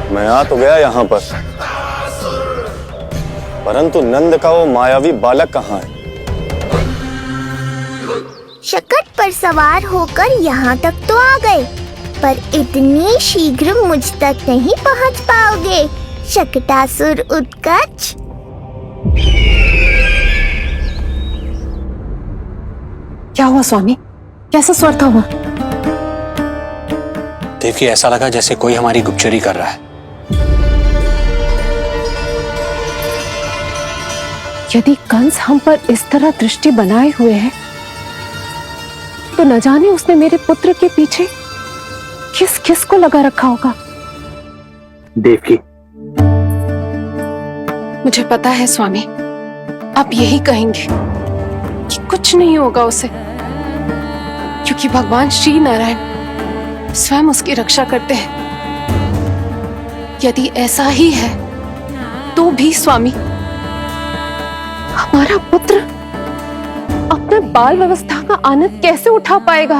मैं आ तो गया यहाँ पर, परंतु नंद का वो मायावी बालक कहाँ है? शकट पर सवार होकर यहाँ तक तो आ गए, पर इतनी शीघ्र मुझ तक नहीं पहुँच पाओगे शकटासुर उत्कच। क्या हुआ स्वामी? कैसा स्वर था वो? देवकी, ऐसा लगा जैसे कोई हमारी गुप्तचोरी कर रहा है। यदि कंस हम पर इस तरह दृष्टि बनाए हुए है, तो न जाने उसने मेरे पुत्र के पीछे किस किस को लगा रखा होगा। देवकी, मुझे पता है स्वामी, आप यही कहेंगे कि कुछ नहीं होगा उसे, क्योंकि भगवान श्री नारायण स्वयं उसकी रक्षा करते हैं। यदि ऐसा ही है तो भी स्वामी, हमारा पुत्र अपने बाल व्यवस्था का आनंद कैसे उठा पाएगा?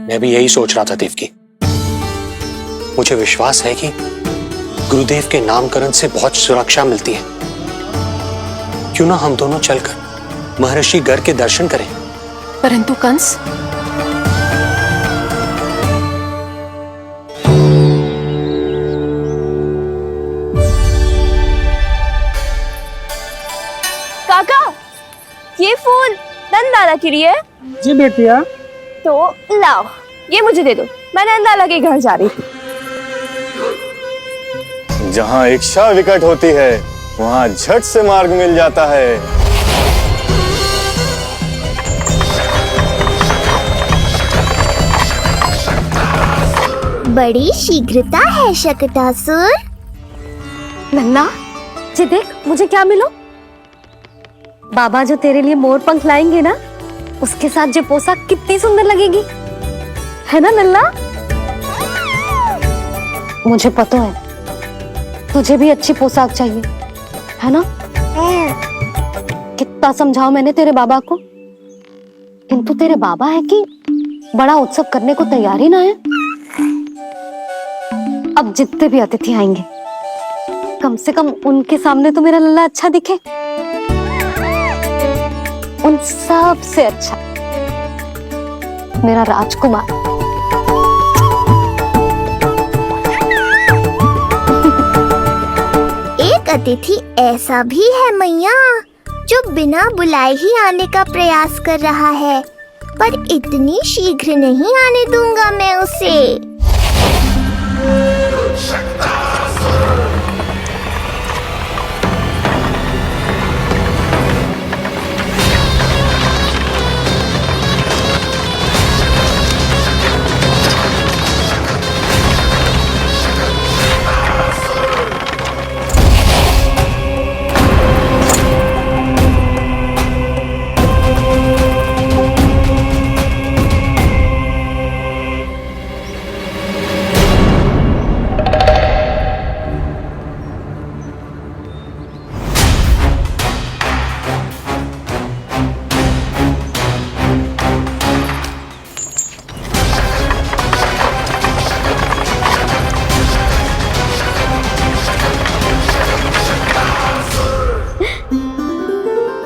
मैं भी यही सोच रहा था देवकी। मुझे विश्वास है कि गुरुदेव के नामकरण से बहुत सुरक्षा मिलती है। क्यों ना हम दोनों चलकर महर्षि गर्ग के दर्शन करें? परंतु कंस, काका, ये फूल नंदाला के लिए है। जी बेटिया। तो लाओ, ये मुझे दे दो, मैं नंदाला के घर जा रही थी। जहाँ इच्छा विकट होती है, वहाँ झट से मार्ग मिल जाता है। बड़ी शीघ्रता है शकटासुर। नन्ना, जी देख मुझे क्या मिलो। बाबा जो तेरे लिए मोर पंख लाएंगे ना, उसके साथ जो पोशाक कितनी सुंदर लगेगी, है ना नन्ना? मुझे पता है तुझे भी अच्छी पोशाक चाहिए, है ना? कितना समझाओ मैंने तेरे बाबा को, किंतु तेरे बाबा है कि बड़ा उत्सव करने को तैयार ही ना है। अब जितने भी अतिथि आएंगे, कम से कम उनके सामने तो मेरा लल्ला अच्छा दिखे। उन सब से अच्छा मेरा राजकुमार। एक अतिथि ऐसा भी है मैया, जो बिना बुलाए ही आने का प्रयास कर रहा है, पर इतनी शीघ्र नहीं आने दूंगा मैं उसे।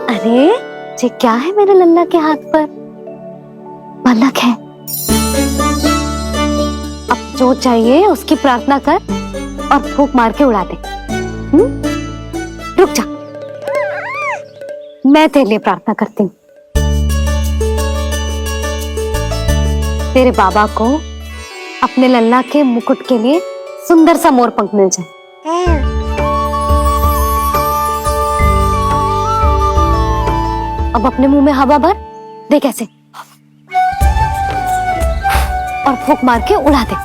अरे ये क्या है मेरे लल्ला के हाथ पर? पलक है। अब जो चाहिए उसकी प्रार्थना कर और फूंक मार के उड़ा दे। रुक जा, मैं तेरे लिए प्रार्थना करती हूँ। तेरे बाबा को अपने लल्ला के मुकुट के लिए सुंदर सा मोर पंख मिल जाए। अब अपने मुंह में हवा भर दे, कैसे, और फूंक मार के उड़ा दे।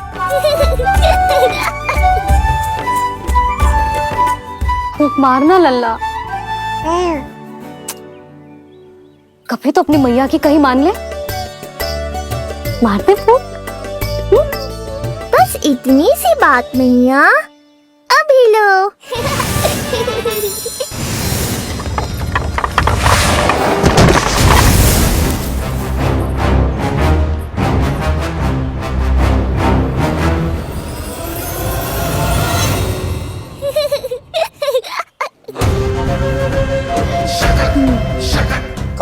फूंक मारना लल्ला, कभी तो अपनी मैया की कहीं मान ले। मारते फूंक। बस इतनी सी बात मैया, अभी लो।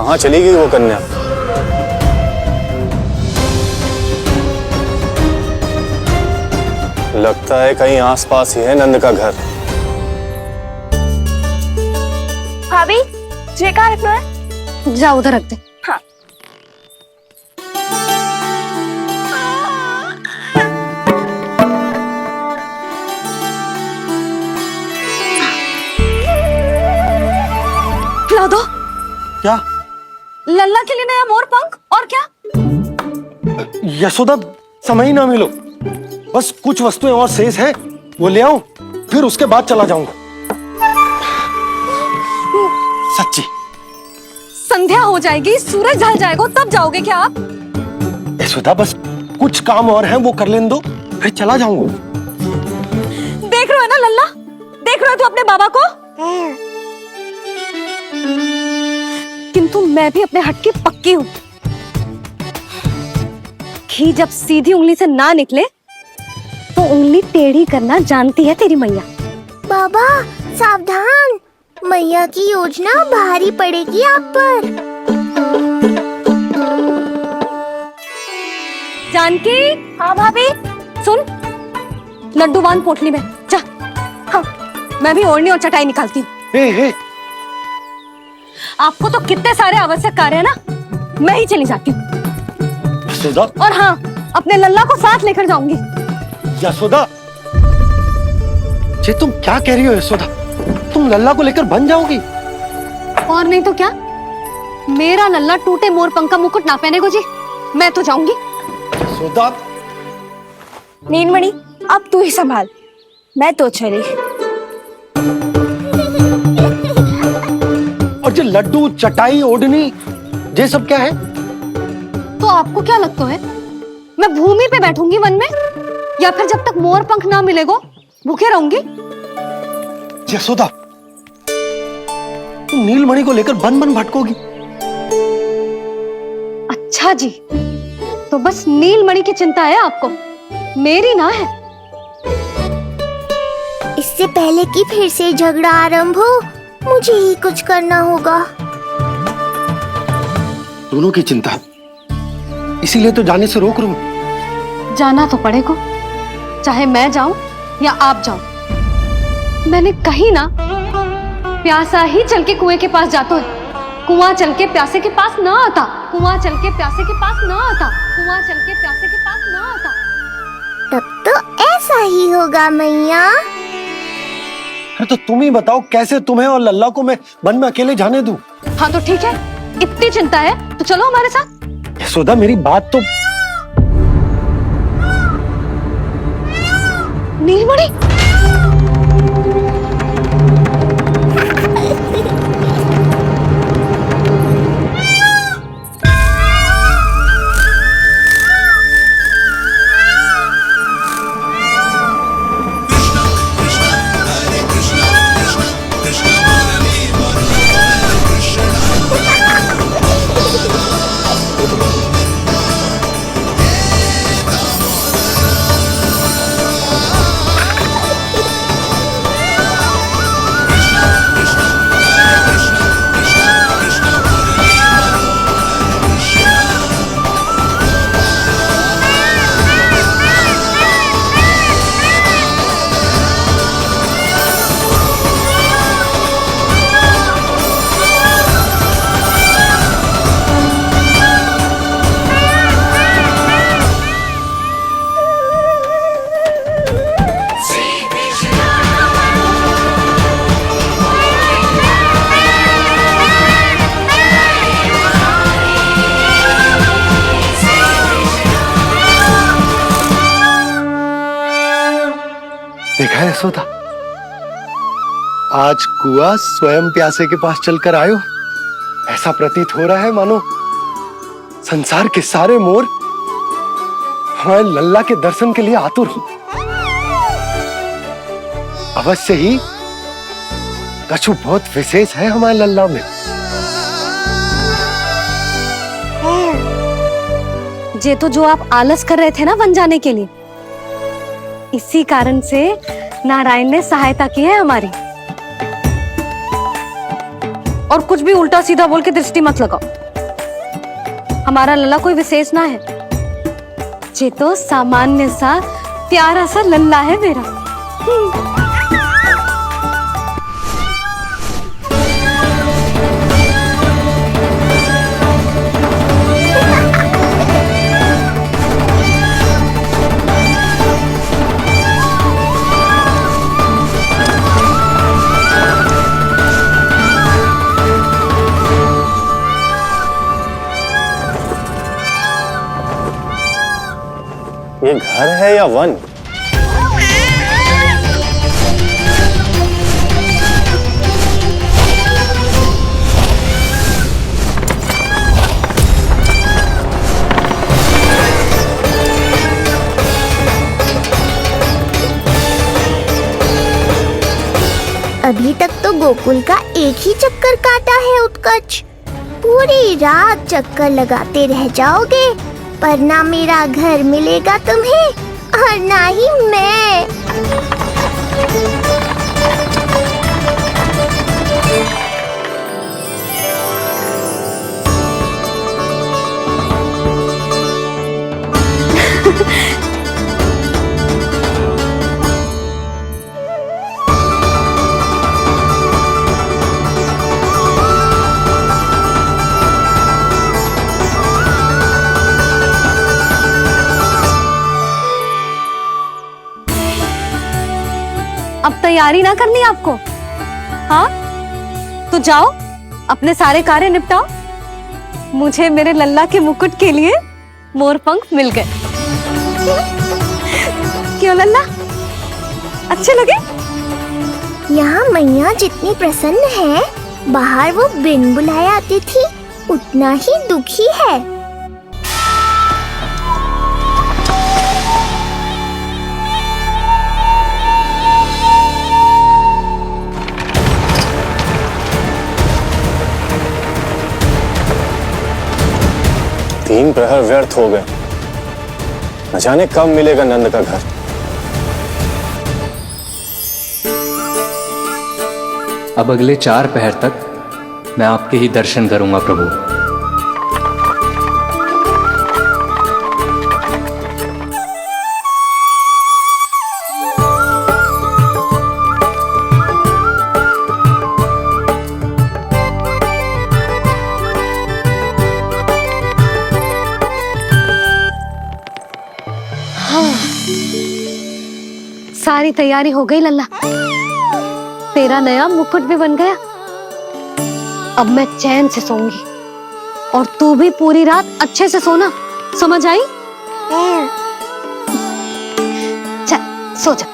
कहाँ चली गई वो कन्या? लगता है कहीं आसपास ही है नंद का घर। भाभी ये कहाँ रखना है? जा उधर रख दे। हाँ। खिला दो। क्या? लल्ला के लिए नया मोर पंख और क्या? यशोदा, समय ही ना मिलो, बस कुछ वस्तुएं और शेष है, वो ले आऊं, फिर उसके बाद चला जाऊंगा। सच्ची। संध्या हो जाएगी, सूरज ढल जाएगा, तब जाओगे क्या आप? यशोदा, बस कुछ काम और है, वो कर लेने दो, फिर चला जाऊंगा। देख रहे हो ना लल्ला, देख रहे हो तू अपने बाबा को? किंतु मैं भी अपने हट की पक्की हूं। घी जब सीधी उंगली से ना निकले तो उंगली टेढ़ी करना जानती है तेरी मैया। बाबा सावधान, मैया की योजना भारी पड़ेगी आप पर। जानकी। हाँ भाभी। सुन, लड्डू बांध पोटली में, जा। हाँ, मैं भी ओढ़नी और चटाई निकालती हूँ। हे। आपको तो कितने सारे आवश्यक कार्य है ना, मैं ही चली जाती हूँ। यशोदा। और हाँ, अपने लल्ला को साथ लेकर जाऊंगी। यशोदा, ये तुम क्या कह रही हो यशोदा? तुम लल्ला को लेकर बन जाओगी? और नहीं तो क्या, मेरा लल्ला टूटे मोर पंख का मुकुट ना पहने को जी, मैं तो जाऊंगी। यशोदा। नीलमणि अब तू ही संभाल, मैं तो चली। और ये लड्डू, चटाई, ओढ़नी, ये सब क्या है? तो आपको क्या लगता है, मैं भूमि पे बैठूंगी वन में, या फिर जब तक मोर पंख ना मिलेगो भूखे रहूंगी? यशोदा, तुम नीलमणि को लेकर बन बन भटकोगी। अच्छा जी, तो बस नीलमणि की चिंता है आपको, मेरी ना है। इससे पहले कि फिर से झगड़ा आरंभ हो, मुझे ही कुछ करना होगा। दोनों की चिंता, इसीलिए तो जाने से रोक रहा हूं। जाना तो पड़ेगा, चाहे मैं जाऊं या आप जाओ। मैंने कहीं ना प्यासा ही चल के कुएं के पास जाता है, कुआं चल के प्यासे के पास ना आता, कुआं चल के प्यासे के पास ना आता, कुआं चल के प्यासे के पास ना आता। तब तो ऐसा ही होगा मैया। अरे तो तुम ही बताओ, कैसे तुम्हें और लल्ला को मैं वन में अकेले जाने दूं? हाँ तो ठीक है, इतनी चिंता है तो चलो हमारे साथ। यशोदा, मेरी बात तो। नीलमणि, देखा है यशोदा, आज कुआं स्वयं प्यासे के पास चलकर आयो। ऐसा प्रतीत हो रहा है मानो संसार के सारे मोर हमारे लल्ला के दर्शन के लिए आतुर हो। अवश्य ही कछु बहुत विशेष है हमारे लल्ला में। जे तो जो आप आलस कर रहे थे ना वन जाने के लिए, इसी कारण से नारायण ने सहायता की है हमारी। और कुछ भी उल्टा सीधा बोल के दृष्टि मत लगाओ। हमारा लल्ला कोई विशेष ना है, ये तो सामान्य सा प्यारा सा लल्ला है मेरा। ये घर है या वन? अभी तक तो गोकुल का एक ही चक्कर काटा है उत्कर्ष। पूरी रात चक्कर लगाते रह जाओगे, पर ना मेरा घर मिलेगा तुम्हें और ना ही मैं। अब तैयारी ना करनी आपको? हाँ, तो जाओ अपने सारे कार्य निपटाओ। मुझे मेरे लल्ला के मुकुट के लिए मोर पंख मिल गए। क्यों लल्ला, अच्छे लगे? यहाँ मैया जितनी प्रसन्न है, बाहर वो बिन बुलाए आती थी उतना ही दुखी है। तीन प्रहर व्यर्थ हो गए, न जाने कब मिलेगा नंद का घर। अब अगले 4 पहर तक मैं आपके ही दर्शन करूंगा प्रभु। सारी तैयारी हो गई लल्ला, तेरा नया मुकुट भी बन गया। अब मैं चैन से सोऊंगी और तू भी पूरी रात अच्छे से सोना, समझ आई? चल सो जा।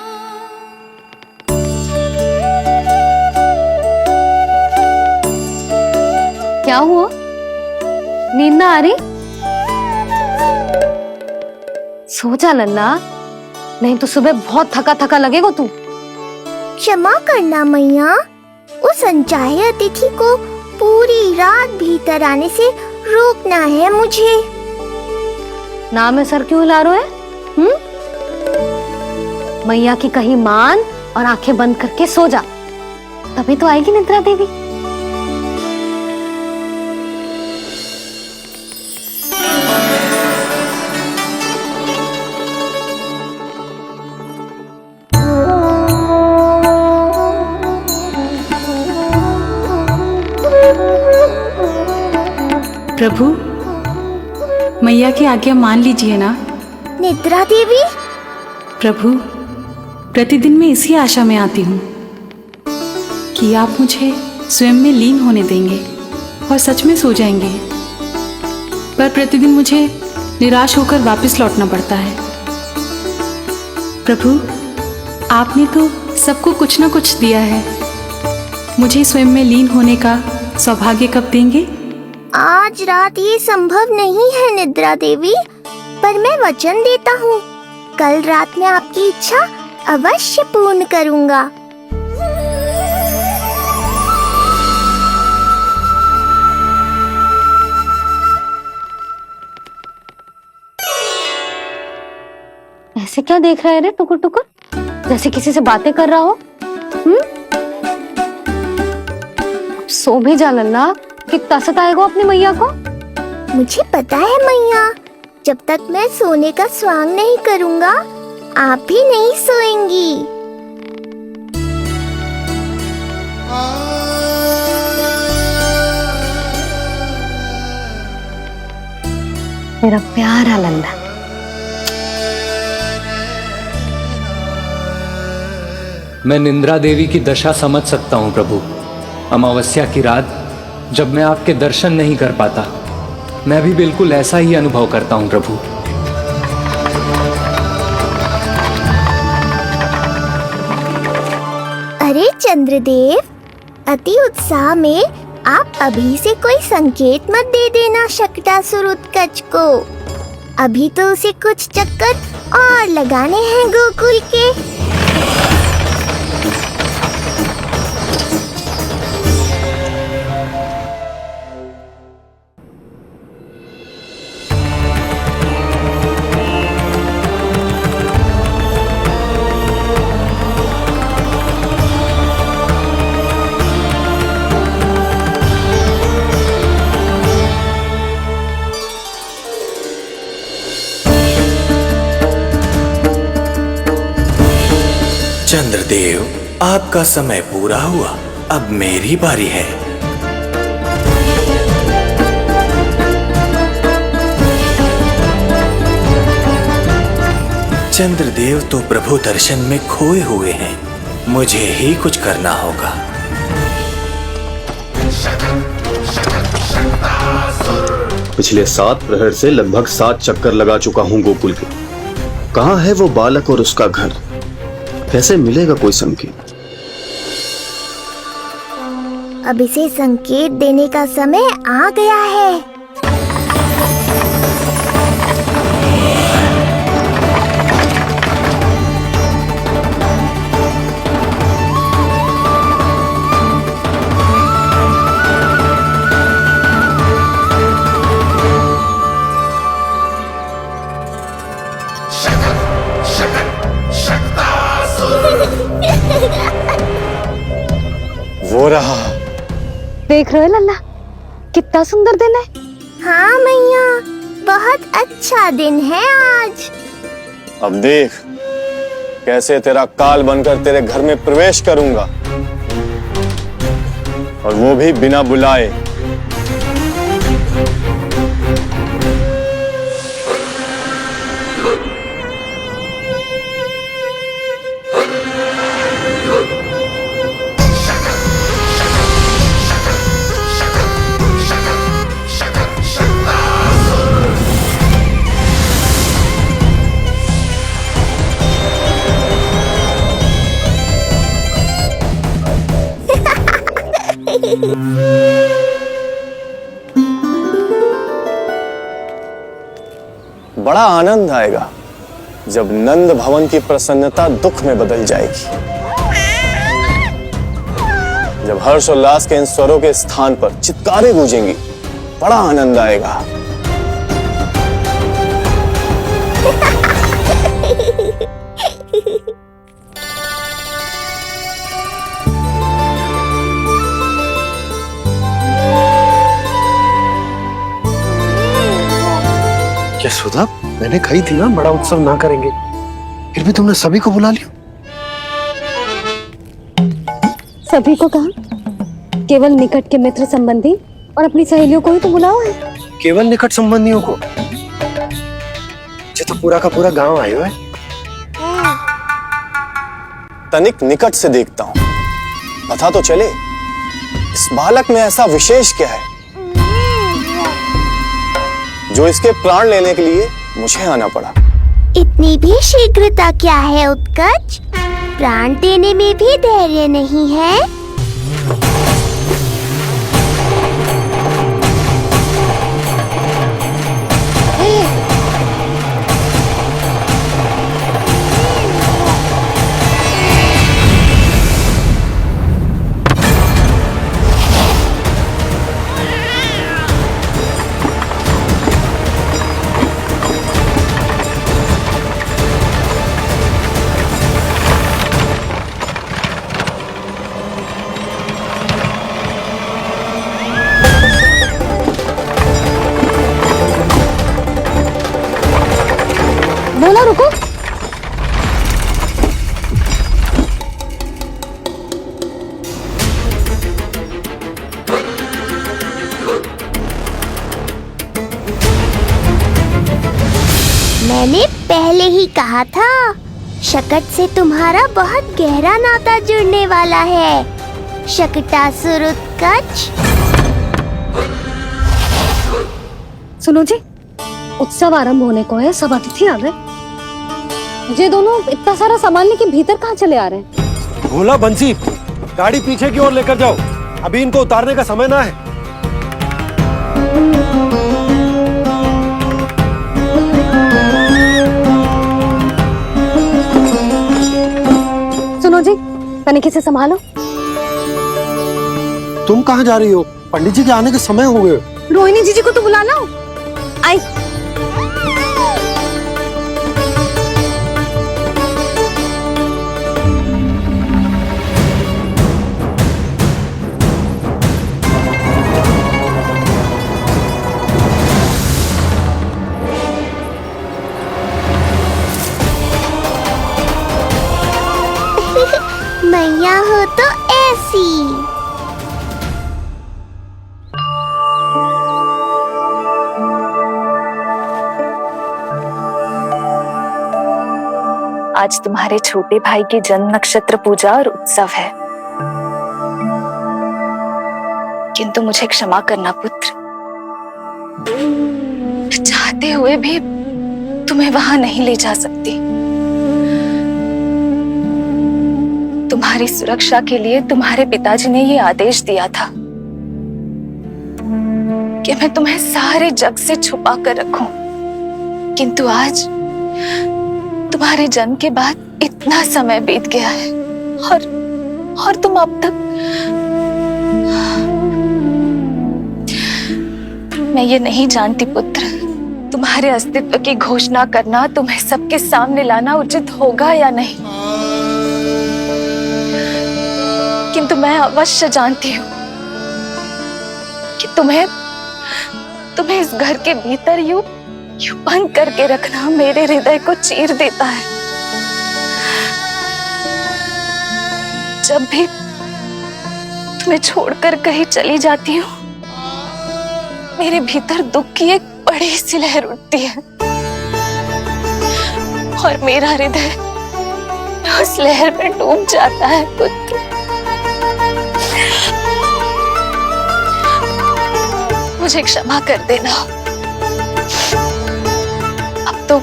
क्या हुआ, नींद ना आ रही? सो जा लल्ला, नहीं तो सुबह बहुत थका थका लगेगा तू। क्षमा करना मैया, उस अनचाहे अतिथि को पूरी रात भीतर आने से रोकना है मुझे। नाम में सर क्यों हिला रहे है? मैया की कहीं मान और आंखें बंद करके सो जा, तभी तो आएगी निद्रा देवी। प्रभु, मैया की आज्ञा मान लीजिए ना। निद्रा देवी? प्रभु, प्रतिदिन मैं इसी आशा में आती हूँ कि आप मुझे स्वयं में लीन होने देंगे और सच में सो जाएंगे, पर प्रतिदिन मुझे निराश होकर वापस लौटना पड़ता है। प्रभु, आपने तो सबको कुछ ना कुछ दिया है, मुझे स्वयं में लीन होने का सौभाग्य कब देंगे? आज रात ये संभव नहीं है निद्रा देवी, पर मैं वचन देता हूँ कल रात में आपकी इच्छा अवश्य पूर्ण करूँगा। ऐसे क्या देख रहा है रे टुकुर टुकुर, जैसे किसी से बातें कर रहा हो? सो भी जा लल्ला, कितना सताएगा अपनी मैया को। मुझे पता है मैया, जब तक मैं सोने का स्वांग नहीं करूँगा आप भी नहीं सोएंगी। मेरा प्यारा लल्ला। मैं निंद्रा देवी की दशा समझ सकता हूँ प्रभु। अमावस्या की रात जब मैं आपके दर्शन नहीं कर पाता, मैं भी बिल्कुल ऐसा ही अनुभव करता हूँ प्रभु। अरे चंद्रदेव, अति उत्साह में आप अभी से कोई संकेत मत दे देना शकटासुर उत्कच को। अभी तो उसे कुछ चक्कर और लगाने हैं गोकुल के। चंद्रदेव, आपका समय पूरा हुआ, अब मेरी बारी है। चंद्रदेव तो प्रभु दर्शन में खोए हुए हैं, मुझे ही कुछ करना होगा। पिछले 7 प्रहर से लगभग 7 चक्कर लगा चुका हूँ गोकुल के। कहाँ है वो बालक और उसका घर? कैसे मिलेगा कोई संकेत? अब इसे संकेत देने का समय आ गया है। वो रहा। देख रहे हो लल्ला, कितना सुंदर दिन है। हाँ मैया, बहुत अच्छा दिन है आज। अब देख कैसे तेरा काल बनकर तेरे घर में प्रवेश करूंगा, और वो भी बिना बुलाए। बड़ा आनंद आएगा जब नंद भवन की प्रसन्नता दुख में बदल जाएगी, जब हर्षोल्लास के इन स्वरों के स्थान पर चित्कारें गूंजेंगी। बड़ा आनंद आएगा। यशोदा, मैंने कही थी ना बड़ा उत्सव ना करेंगे, फिर भी तुमने सभी को बुला लिया। सभी को कहा? केवल निकट के मित्र संबंधी और अपनी सहेलियों को ही तो बुलाओ है। केवल निकट संबंधियों को? ये तो पूरा का पूरा गांव आयो है। तनिक निकट से देखता हूं, पता तो चले इस बालक में ऐसा विशेष क्या है जो इसके प्राण लेने के लिए मुझे आना पड़ा। इतनी भी शीघ्रता क्या है उत्कच? प्राण देने में भी धैर्य नहीं है। बोला रुको। मैंने पहले ही कहा था, शकट से तुम्हारा बहुत गहरा नाता जुड़ने वाला है। शकटासुर उत्कच। सुनो जी, उत्सव आरंभ होने को है, सब अतिथि आ गए। ये दोनों इतना सारा सामान लेके भीतर कहाँ चले आ रहे हैं? भोला बंसी, गाड़ी पीछे की ओर लेकर जाओ, अभी इनको उतारने का समय ना है। सुनो जी, तनिक से संभालो। तुम कहाँ जा रही हो? पंडित जी के आने के समय हो गए। रोहिणी जीजी को तो बुला लो। आई। मैया हो तो ऐसी। आज तुम्हारे छोटे भाई की जन्म नक्षत्र पूजा और उत्सव है, किंतु मुझे क्षमा करना पुत्र, चाहते हुए भी तुम्हें वहां नहीं ले जा सकती। तुम्हारी सुरक्षा के लिए तुम्हारे पिताजी ने ये आदेश दिया था कि मैं तुम्हें सारे जग से छुपा कर रखूं, किंतु आज तुम्हारे जन्म के बाद इतना समय बीत गया है और तुम अब तक। मैं ये नहीं जानती पुत्र, तुम्हारे अस्तित्व की घोषणा करना, तुम्हें सबके सामने लाना उचित होगा या नहीं, किंतु मैं अवश्य जानती हूँ कि तुम्हें इस घर के भीतर यूं बंद करके रखना मेरे हृदय को चीर देता है। जब भी तुम्हें छोड़कर कहीं चली जाती हूँ, मेरे भीतर दुख की एक बड़ी सी लहर उठती है और मेरा हृदय उस लहर में डूब जाता है पुत्र। मुझे क्षमा कर देना। अब तो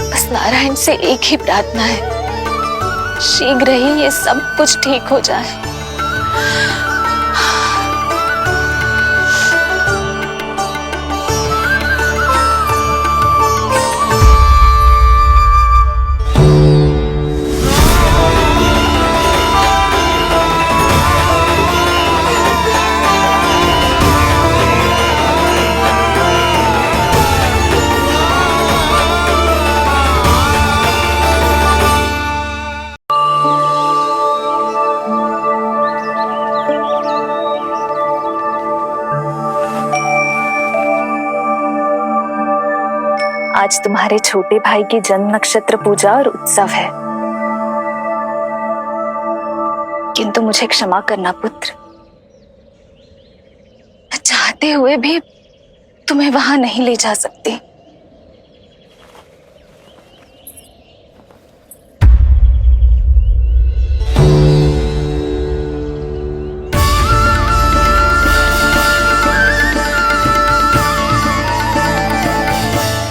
बस नारायण से एक ही प्रार्थना है, शीघ्र ही ये सब कुछ ठीक हो जाए। आज तुम्हारे छोटे भाई की जन्म नक्षत्र पूजा और उत्सव है, किंतु मुझे क्षमा करना पुत्र, चाहते हुए भी तुम्हें वहां नहीं ले जा सकती।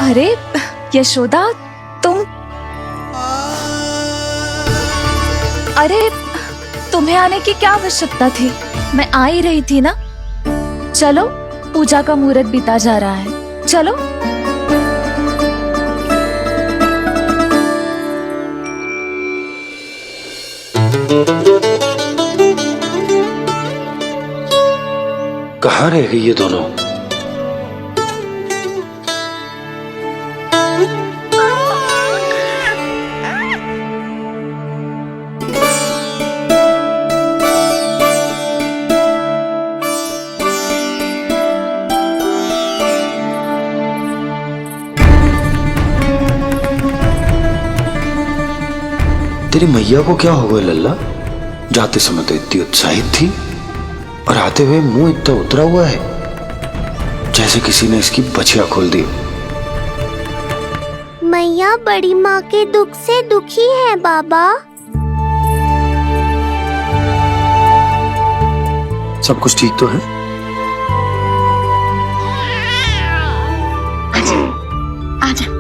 अरे यशोदा, तुम, अरे तुम्हें आने की क्या आवश्यकता थी? मैं आ ही रही थी ना। चलो, पूजा का मुहूर्त बीता जा रहा है, चलो। कहाँ रह गई ये दोनों? तेरी मैया को क्या हो गया लल्ला? जाते समय तो इतनी उत्साहित थी और आते हुए मुंह इतना उतरा हुआ है जैसे किसी ने इसकी बछिया खोल दी। मैया बड़ी माँ के दुख से दुखी है बाबा। सब कुछ ठीक तो है? आजा।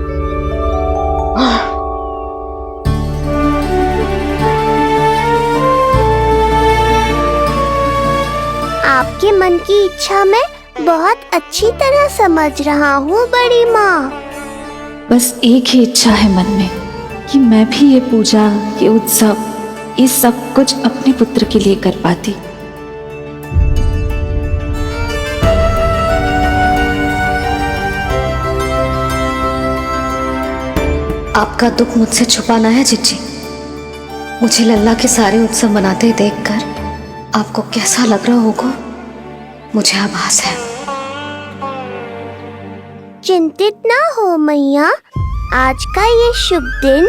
आपके मन की इच्छा मैं बहुत अच्छी तरह समझ रहा हूँ बड़ी माँ। बस एक ही इच्छा है मन में कि मैं भी ये पूजा, ये उत्सव, ये सब कुछ अपने पुत्र के लिए कर पाती। आपका दुख मुझसे छुपाना है जिज्जी। मुझे लल्ला के सारे उत्सव मनाते देखकर आपको कैसा लग रहा होगा मुझे आभास है। चिंतित ना हो मैया, आज का ये शुभ दिन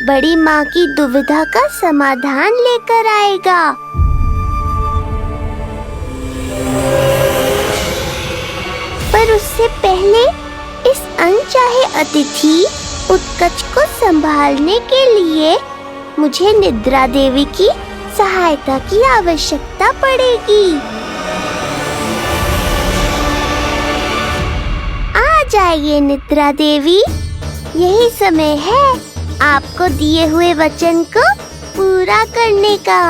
बड़ी माँ की दुविधा का समाधान लेकर आएगा। पर उससे पहले इस अनचाहे अतिथि उत्कच को संभालने के लिए मुझे निद्रा देवी की सहायता की आवश्यकता पड़ेगी। आ जाइए निद्रा देवी, यही समय है आपको दिए हुए वचन को पूरा करने का।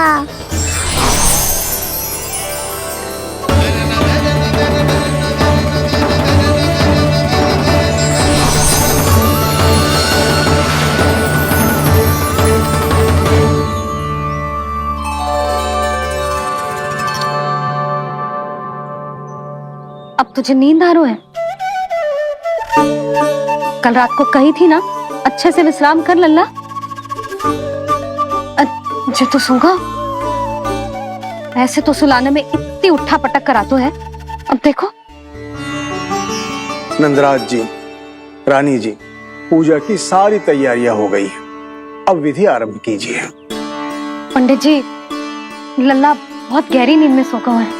अब तुझे नींद आ रहा है? कल रात को कही थी ना अच्छे से विश्राम कर लल्ला। जो तो सोगा, ऐसे तो सुलाने में इतनी उठा पटक कर आतो है। अब देखो। नंदराज जी, रानी जी, पूजा की सारी तैयारियां हो गई हैं। अब विधि आरंभ कीजिए। पंडित जी, लल्ला बहुत गहरी नींद में सोगा हुआ है।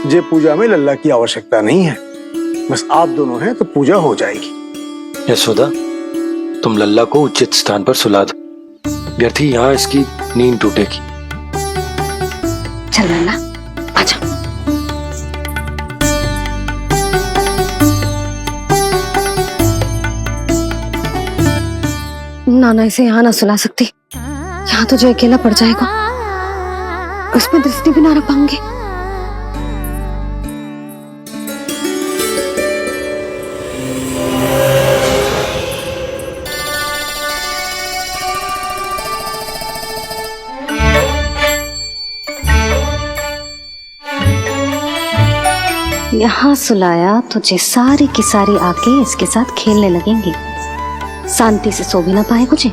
जे पूजा में लल्ला की आवश्यकता नहीं है, बस आप दोनों हैं तो पूजा हो जाएगी। यशोदा, तुम लल्ला को उचित स्थान पर सुला दो, व्यर्थ ही यहाँ इसकी नींद टूटेगी। चल लल्ला, आजा। नाना इसे यहाँ ना सुला सकती, यहाँ तो जो अकेला पड़ जाएगा, उसमें दृष्टि भी ना रख पाऊंगी। यहाँ सुलाया तो जे सारी की सारी आके इसके साथ खेलने लगेंगी, शांति से सो भी ना पाए मुझे।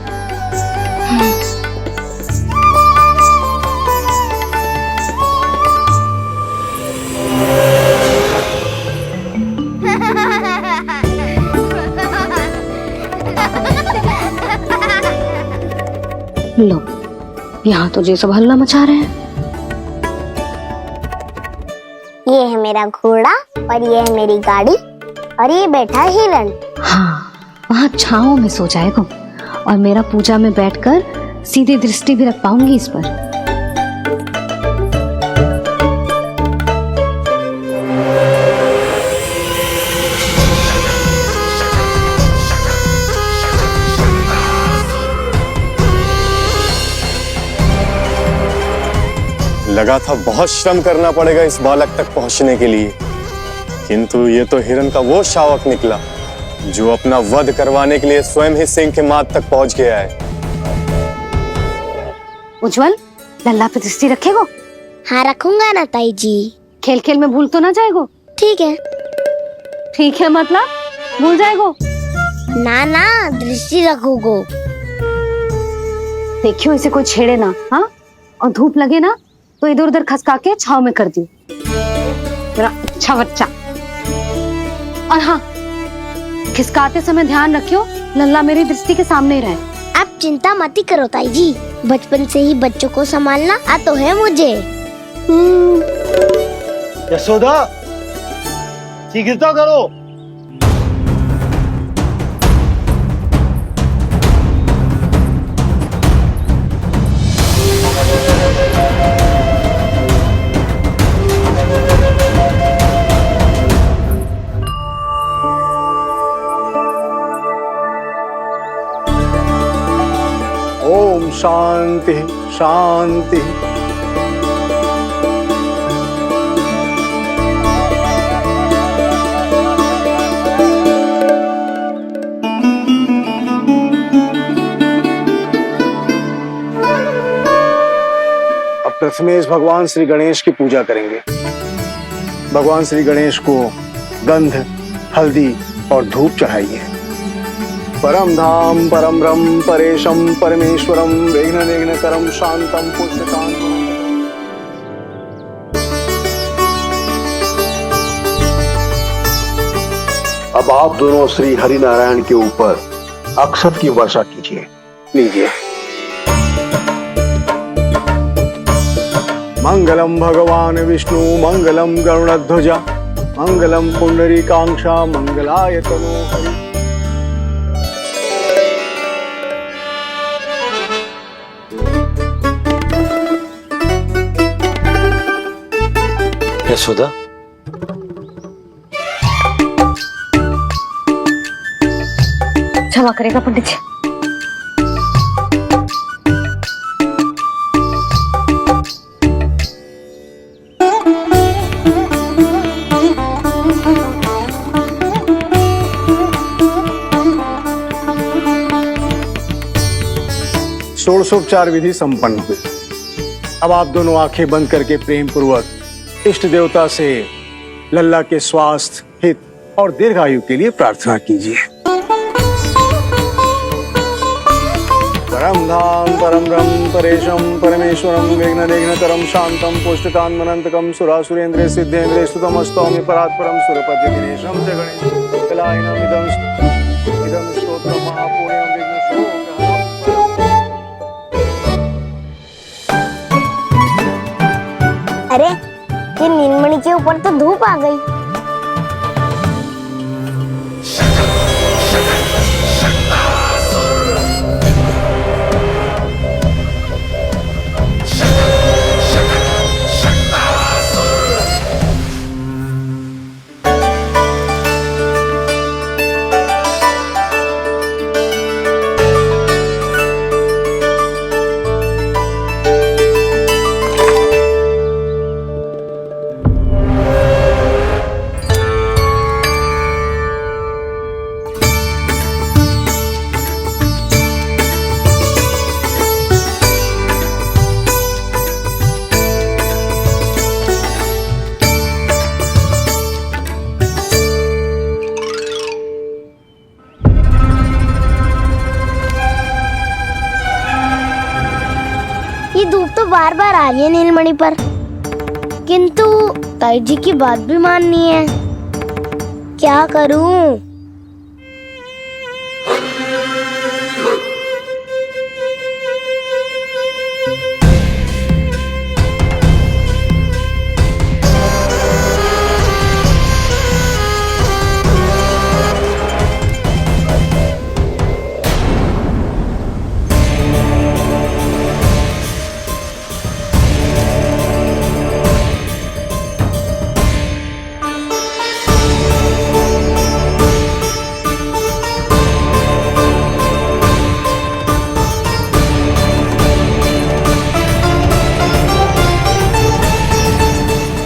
लो, यहाँ तो जे सब हल्ला मचा रहे हैं। ये है मेरा घोड़ा और ये है मेरी गाड़ी और ये बैठा हिरण। हाँ, वहाँ छांव में सो जाएगा और मेरा पूजा में बैठकर सीधी दृष्टि भी रख पाऊंगी इस पर। लगा था बहुत श्रम करना पड़ेगा इस बालक तक पहुंचने के लिए, किंतु ये तो हिरण का वो शावक निकला जो अपना वध करवाने के लिए स्वयं ही सिंह के माथ तक पहुंच गया है। उज्जवल, लल्ला पे दृष्टि रखेगो? हाँ रखूंगा ना ताई जी। खेल खेल में भूल तो ना जाएगो? ठीक है। ठीक है मतलब भूल जाएगो? ना ना, दृष्टि रखोगो। देखियो इसे कोई छेड़े ना, हाँ? और धूप लगे ना तो इधर उधर खसका के छाव में कर दी। अच्छा बच्चा। और हाँ, खिसकाते समय ध्यान रखियो लल्ला मेरी दृष्टि के सामने ही रहे। आप चिंता मत ही करो ताई जी, बचपन से ही बच्चों को संभालना आता है मुझे। यशोदा, शीघ्र तो करो। ओम शांति शांति। अब प्रथमेश भगवान श्री गणेश की पूजा करेंगे। भगवान श्री गणेश को गंध, हल्दी और धूप चढ़ाइए। परम धाम परम ब्रह्म परेशम परमेश्वरम विघ्न निघ्नकरम शांतम पुष्टकांतम। अब आप दोनों श्री हरि नारायण के ऊपर अक्षत की वर्षा कीजिए। लीजिए। मंगलम भगवान विष्णु मंगलम गरुड़ध्वजा मंगलम पुंडरीकांक्षा मंगलाय तनो हरि। यशोदा, क्षमा करेगा पंडित जी। षोडशोपचार विधि संपन्न हुई। अब आप दोनों आंखें बंद करके प्रेम पूर्वक इष्ट देवता से लल्ला के स्वास्थ्य, हित और दीर्घायु के लिए प्रार्थना कीजिए। परम धाम परम ब्रह्म परेशम परमेश्वरम विघ्न निघ्नकरम शांतम पुष्टकान्मनंतकम सुरासुरेंद्र सिद्धेंद्र स्तुतमस्तौमि परात्परम सुरपति दिनेशम च गणेश कलायनम इदं स्तोत्रम महापुण्यम विघ्नशोकहरम। अरे ये नीलमणि के ऊपर तो धूप आ गई। ये धूप तो बार बार आ रही है नीलमणि पर, किंतु ताई जी की बात भी माननी है। क्या करूं?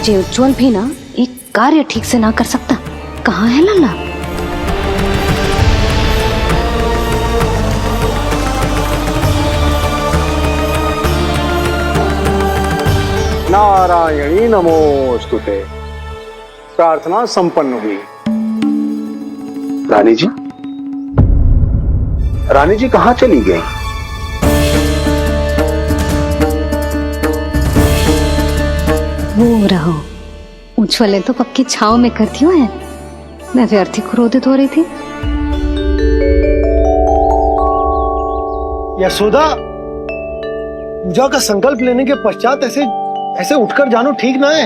जे उज्जवल भी ना एक कार्य ठीक से ना कर सकता। कहाँ है लल्ला? नारायणी नमोस्तुते। प्रार्थना संपन्न हुई। रानी जी, रानी जी कहाँ चली गई? वो रहो, उज्जवल तो पक्की छाव में करती हुए है। मैं व्यर्थ ही क्रोधित हो रही थी। यशोदा, पूजा का संकल्प लेने के पश्चात ऐसे ऐसे उठकर जानो ठीक ना है।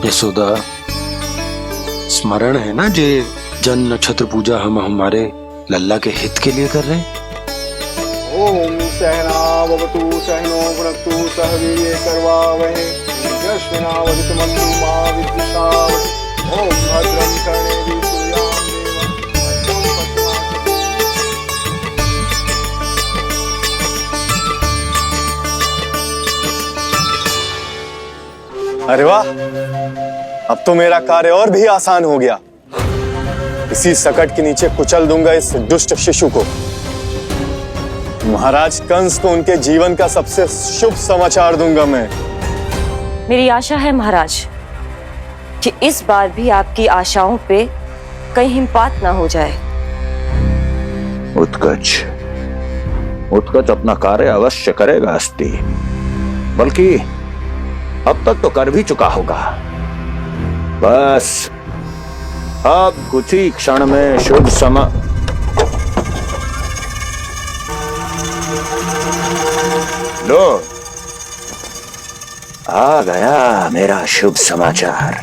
यशोदा, स्मरण है ना जे जन नक्षत्र पूजा हम हमारे लल्ला के हित के लिए कर रहे हैं। ओम सहनावतु सहनो भुनक्तु सह वीर्ये करवावहै तेजस्विनावधीतमस्तु मा विद्विषावहै। ओम भद्रं कर्णेभिः सूर्यां देवं। अरे वाह, अब तो मेरा कार्य और भी आसान हो गया। इसी सकट के नीचे कुचल दूंगा इस दुष्ट शिशु को। महाराज कंस को उनके जीवन का सबसे शुभ समाचार दूंगा मैं। मेरी आशा है महाराज कि इस बार भी आपकी आशाओं पे कहीं हिमपात ना हो जाए। उत्कच अपना कार्य अवश्य करेगा अस्ति, बल्कि अब तक तो कर भी चुका होगा। बस अब कुछ ही क्षण में शुभ समय। लो, आ गया मेरा शुभ समाचार।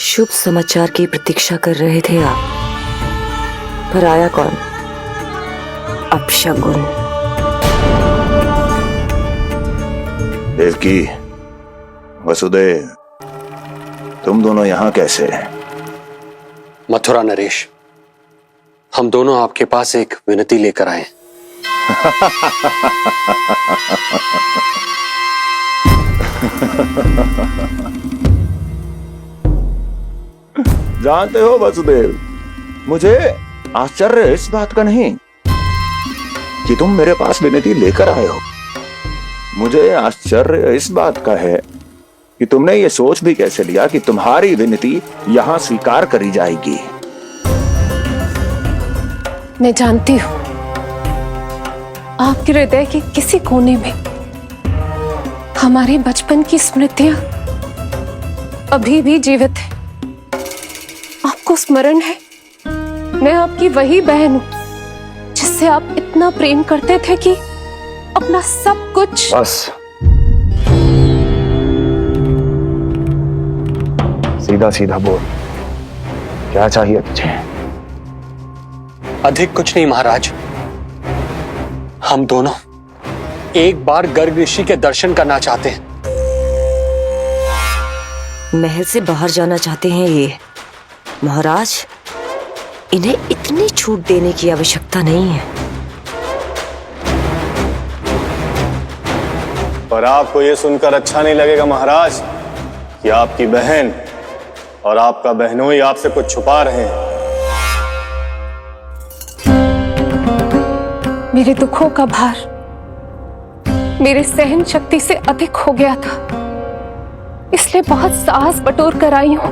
शुभ समाचार की प्रतीक्षा कर रहे थे आप, पर आया कौन? अपशगुन। देवकी, वसुदेव, तुम दोनों यहाँ कैसे? मथुरा नरेश, हम दोनों आपके पास एक विनती लेकर आए। जानते हो वसुदेव, मुझे आश्चर्य इस बात का नहीं कि तुम मेरे पास विनती लेकर आए हो। मुझे आश्चर्य इस बात का है कि तुमने ये सोच भी कैसे लिया कि तुम्हारी विनती यहां स्वीकार करी जाएगी। मैं जानती हूं आपके हृदय के किसी कोने में हमारे बचपन की स्मृतियां अभी भी जीवित है। आपको स्मरण है, मैं आपकी वही बहन हूं जिससे आप इतना प्रेम करते थे कि अपना सब कुछ। बस, सीधा सीधा बोल, क्या चाहिए तुझे? अधिक कुछ नहीं महाराज, हम दोनों एक बार गर्ग ऋषि के दर्शन करना चाहते हैं। महल से बाहर जाना चाहते हैं ये महाराज? इन्हें इतनी छूट देने की आवश्यकता नहीं है। पर आपको यह सुनकर अच्छा नहीं लगेगा महाराज कि आपकी बहन और आपका बहनोई आपसे कुछ छुपा रहे हैं। मेरे दुखों का भार मेरे सहन शक्ति से अधिक हो गया था, इसलिए बहुत साहस बटोर कर आई हूं।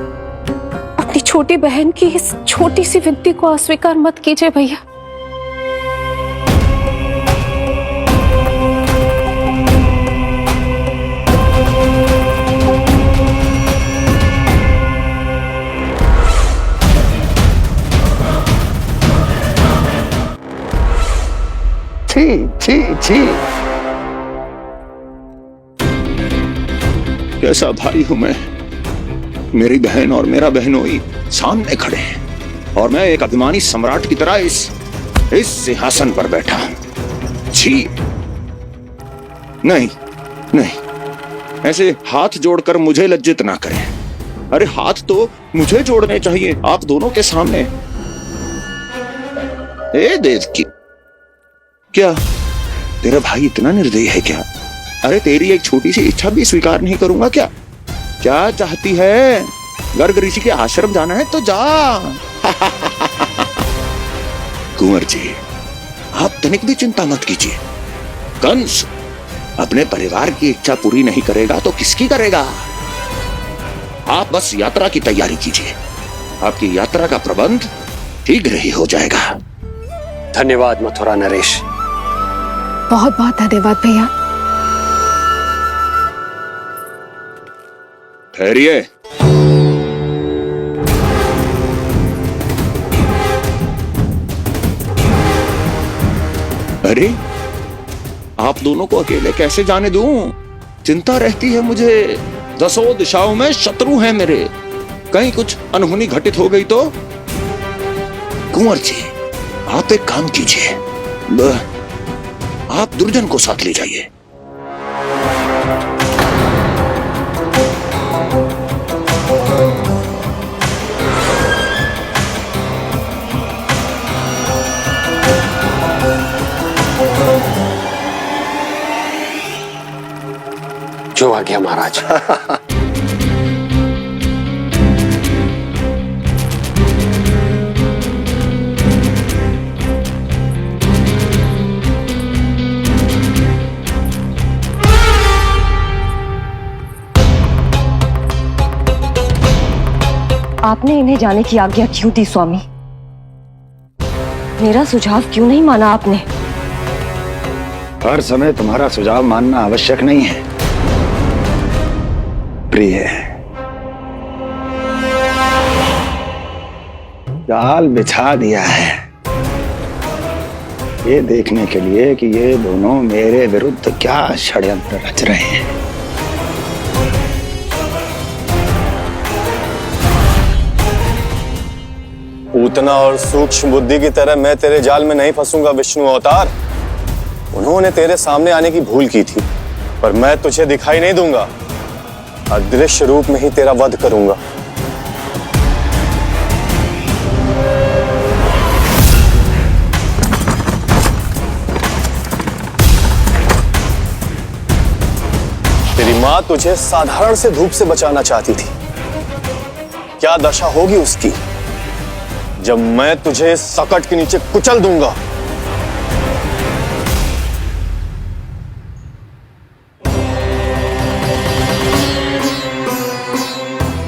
अपनी छोटी बहन की इस छोटी सी विनती को अस्वीकार मत कीजिए भैया। छी छी छी, कैसा भाई हूं मैं। मेरी बहन और मेरा बहनोई सामने खड़े हैं और मैं एक अभिमानी सम्राट की तरह इस सिंहासन पर बैठा हूं। छी, नहीं नहीं, ऐसे हाथ जोड़कर मुझे लज्जित ना करें। अरे हाथ तो मुझे जोड़ने चाहिए आप दोनों के सामने। ए देवकी, क्या तेरा भाई इतना निर्दयी है क्या? अरे तेरी एक छोटी सी इच्छा भी स्वीकार नहीं करूंगा क्या? क्या चाहती है? गर्ग ऋषि के आश्रम जाना है तो जा। कुंवर जी, आप तनिक भी चिंता मत कीजिए। कंस अपने परिवार की इच्छा पूरी नहीं करेगा तो किसकी करेगा? आप बस यात्रा की तैयारी कीजिए। आपकी यात्रा का प्रबंध शीघ्र ही हो जाएगा। धन्यवाद मथुरा नरेश। बहुत बहुत धन्यवाद भैया। ठहरिए। अरे आप दोनों को अकेले कैसे जाने दूं? चिंता रहती है मुझे। 10 दिशाओं में शत्रु हैं मेरे। कहीं कुछ अनहोनी घटित हो गई तो? कुंवर जी, आप एक काम कीजिए, आप दुर्जन को साथ ले जाइए। जो आ गया महाराज। आपने इन्हें जाने की आज्ञा क्यों दी स्वामी? मेरा सुझाव क्यों नहीं माना आपने? हर समय तुम्हारा सुझाव मानना आवश्यक नहीं है प्रिय। जाल बिछा दिया है ये देखने के लिए कि ये दोनों मेरे विरुद्ध क्या षड्यंत्र रच रहे हैं। पूतना और सूक्ष्म बुद्धि की तरह मैं तेरे जाल में नहीं फंसूंगा विष्णु अवतार। उन्होंने तेरे सामने आने की भूल की थी, पर मैं तुझे दिखाई नहीं दूंगा। अदृश्य रूप में ही तेरा वध करूंगा। तेरी मां तुझे साधारण से धूप से बचाना चाहती थी। क्या दशा होगी उसकी जब मैं तुझे सकट के नीचे कुचल दूंगा।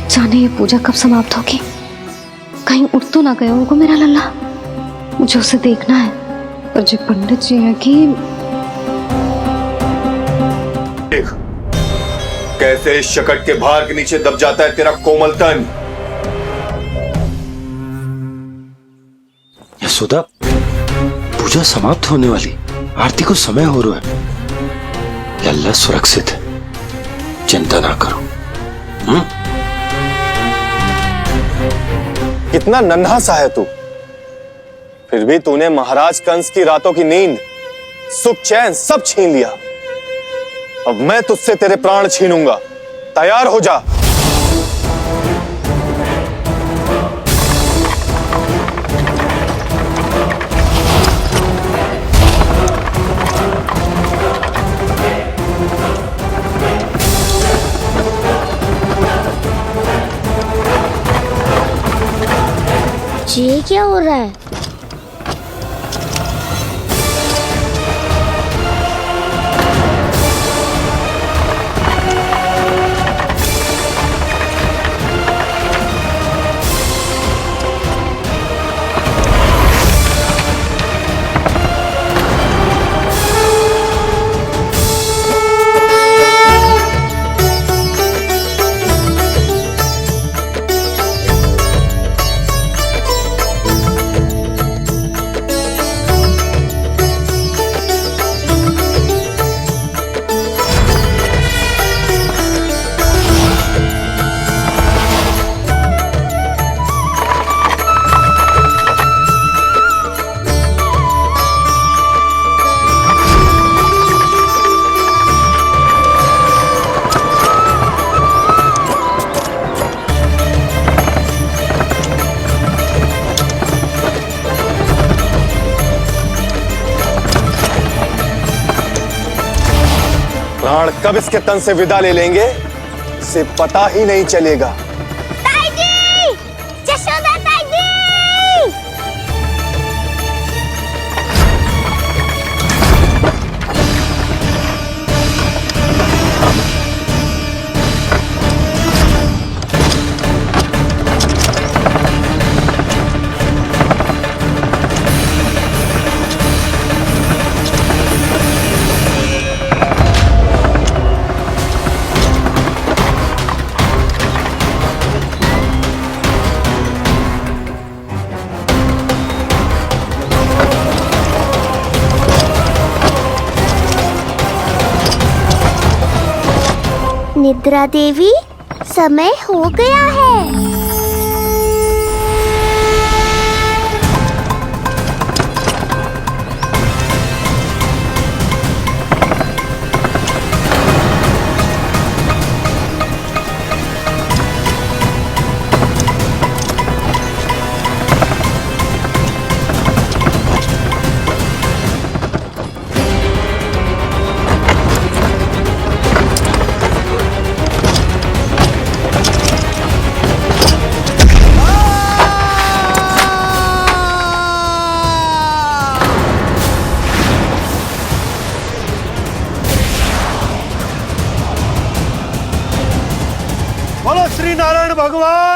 जाने ये पूजा कब समाप्त होगी? कहीं उठ तो ना गया होगा मेरा लल्ला। मुझे उसे देखना है। पर जो पंडित जी है कि देख कैसे इस शकट के भार के नीचे दब जाता है तेरा कोमल तन। यशोदा, पूजा समाप्त होने वाली, आरती को समय हो रहा है। अल्लाह सुरक्षित है, चिंता ना करो। कितना नन्हा सा है तू, फिर भी तूने महाराज कंस की रातों की नींद, सुख चैन सब छीन लिया। अब मैं तुझसे तेरे प्राण छीनूंगा। तैयार हो जा। ये क्या हो रहा है? प्राण कब इसके तन से विदा ले लेंगे इसे पता ही नहीं चलेगा। ताई जी! जशोदा ताई जी! निद्रा देवी, समय हो गया है। बोलो श्री नारायण भगवान